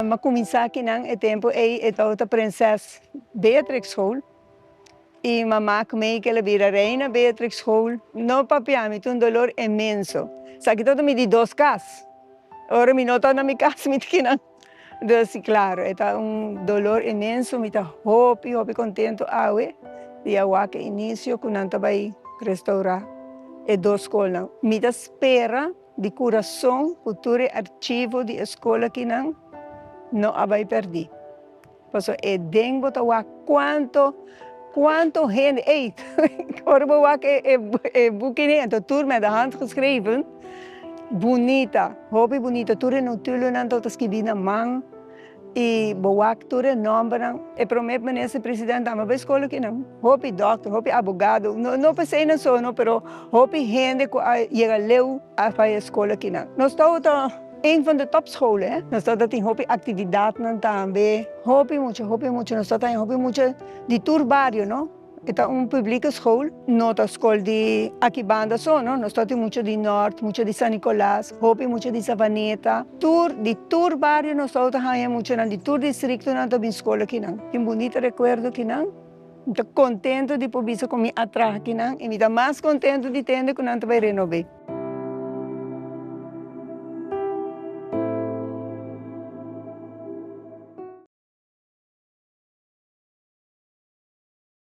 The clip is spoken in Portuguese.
mas começar aqui não é tempo é outra princesa Beatrix Hall e mamá comigo que ela vira reina Beatrix Hall não papiame um dolor imenso sabe todo me de 2 casas agora me nota na minha casa me que não então claro é dolor imenso me tá hope contento awe e agora que início quando anta vai restaurar e 2 escolas me dá espera de coração futuro arquivo de escola que não vai perder. Por isso, é dengo tawa quanto gente, agora vou que é boekje de turma da hand geschreven, bonita, hobby bonita, tudo no tulo não todas que vina man e boa tudo nome e prometo me nesse presidente ama vai escola que não, hobby doctor, hobby advogado, não pensei na só não, pero hobby gente que chega leu a fazer escola que não. Nós estamos een van de topscholen, nós estamos em hobby atividade também, hobby muito, nós estamos em hobby muito de turbario, não? É publica escola, não é escola de aqui banda só, não? Nós estamos muito de norte, muito de São Nicolás, hobby muito de Savaneta, de turbario nós estamos muito de tur distrito não estamos escola aqui não. Tem bonito recuerdo que não. Estou contente de poder vir com minha atrás aqui não, e me dá mais contente de ter que não vai renovar.